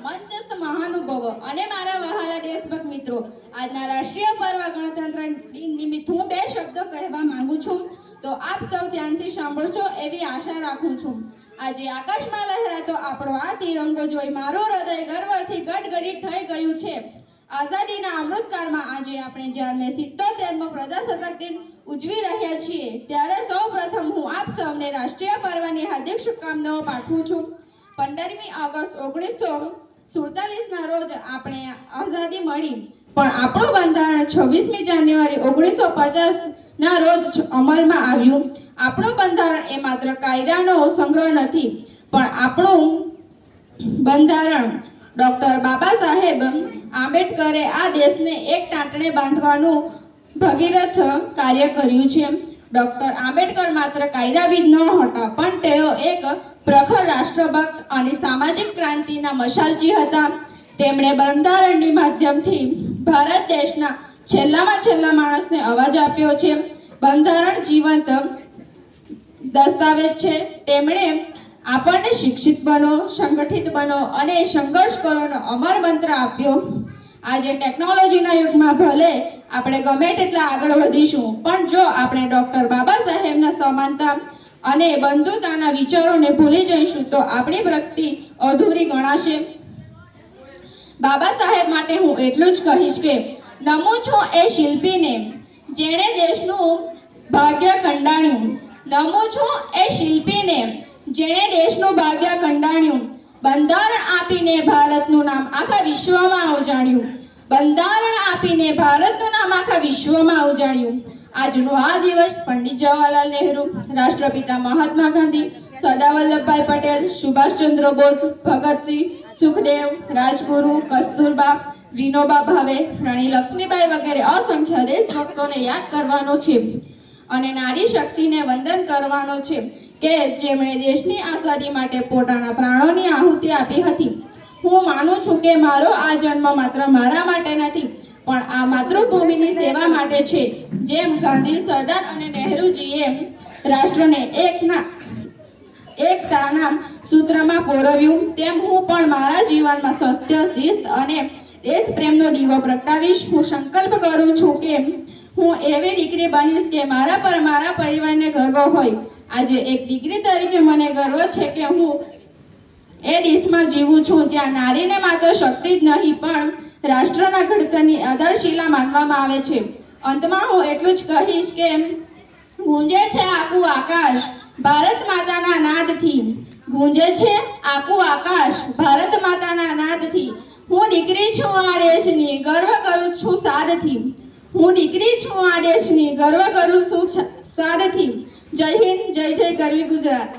મંચસ્થ મહાનુભાવો અને મારા વહાલા દેશભક્ત મિત્રો, આજના રાષ્ટ્રીય પર્વ ગણતંત્ર દિન નિમિત્ત હું બે શબ્દો કહેવા માંગુ છું, તો આપ સૌ ધ્યાનથી સાંભળશો એવી આશા રાખું છું। આજે આકાશમાં લહેરાતો આપણો આ તિરંગો જોઈ મારું હૃદય ગર્વથી ગડગડિત થઈ ગયું છે। આઝાદીના અમૃતકાળમાં આજે આપણે જ્યારે 77મો પ્રજાસત્તાક દિન ઉજવી રહ્યા છીએ, ત્યારે સૌપ્રથમ હું આપ સૌને રાષ્ટ્રીય પર્વની હાર્દિક શુભકામનાઓ પાઠવું છું। 15મી ઓગસ્ટ 1947ના રોજ આપણે આઝાદી મળી, પણ આપણું બંધારણ 26મી જાન્યુઆરી 1950ના રોજ અમલમાં આવ્યું। આપણું બંધારણ એ માત્ર કાયદાનો સંગ્રહ નથી, પણ આપણું બંધારણ ડોક્ટર બાબા સાહેબ આંબેડકરે આ દેશને એક ટાંટણે બાંધવાનું ભગીરથ કાર્ય કર્યું છે। ડોક્ટર આંબેડકર માત્ર કાયદાવિદ ન હતા, પણ તેઓ એક પ્રખર રાષ્ટ્રભક્ત અને સામાજિક ક્રાંતિના મશાલજી હતા। તેમણે બંધારણની માધ્યમથી ભારત દેશના છેલ્લામાં છેલ્લા માણસને અવાજ આપ્યો છે। બંધારણ જીવંત દસ્તાવેજ છે। તેમણે આપણને શિક્ષિત બનો, સંગઠિત બનો અને સંઘર્ષ કરોનો અમર મંત્ર આપ્યો। આજે ટેકનોલોજીના યુગમાં ભલે આપણે ગમે તેટલા આગળ વધીશું, પણ જો આપણે ડોક્ટર બાબા સાહેબના સમાનતા અને બંધુતાના વિચારોને ભૂલી જઈશું તો આપણી પ્રગતિ અધૂરી ગણાશે। બાબા સાહેબ માટે હું એટલું જ કહીશ કે નમું છું એ શિલ્પીને જેણે દેશનું ભાગ્ય કંડાણ્યું। નમું છું એ શિલ્પીને જેણે દેશનું ભાગ્ય કંડાણ્યું। બંધારણ આપીને ભારતનું નામ આખા વિશ્વમાં ઉજાણ્યું। બંધારણ આપીને ભારતનું નામ આખા વિશ્વમાં ઉજાણ્યું। આજનો આ દિવસ પંડિત જવાહરલાલ નહેરુ, રાષ્ટ્રપિતા મહાત્મા ગાંધી, સરદાર વલ્લભભાઈ પટેલ, સુભાષચંદ્ર બોઝ, ભગતસિંહ, સુખદેવ, રાજગુરુ, કસ્તુરબા, વિનોબા ભાવે, રાણી લક્ષ્મીબાઈ વગેરે અસંખ્ય દેશભક્તોને યાદ કરવાનો છે અને નારી શક્તિને વંદન કરવાનો છે કે જેમણે દેશની આઝાદી માટે પોતાના પ્રાણોની આહુતિ આપી હતી। હું માનું છું કે મારો આ જન્મ માત્ર મારા માટે નથી, પણ આ માતૃભૂમિની સેવા માટે છે। જેમ ગાંધી, સરદાર અને નહેરુજીએ રાષ્ટ્રને એકતાના સૂત્રમાં પોરવ્યું, તેમ હું પણ મારા જીવનમાં સત્ય, શિસ્ત અને દેશપ્રેમનો દીવો પ્રગટાવીશ। હું સંકલ્પ કરું છું કે હું એવી દીકરી બનીશ કે મારા પર મારા પરિવારને ગર્વ હોય। આજે એક દીકરી તરીકે મને ગર્વ છે કે હું એ દેશમાં જીવું છું જ્યાં નારીને માત્ર શક્તિ જ નહીં, પણ રાષ્ટ્રના ઘડતરની આધારશિલા માનવામાં આવે છે। અંતમાં હું એટલું જ કહીશ કે ગુંજે છે આખું આકાશ ભારત માતાના નાદથી। ગુંજે છે આખું આકાશ ભારત માતાના નાદથી। હું દીકરી છું આ દેશની, ગર્વ કરું છું સાદથી। હું દીકરી છું આ દેશની, ગર્વ કરું છું સાદથી। જય હિન્દ, જય જય ગરવી ગુજરાત।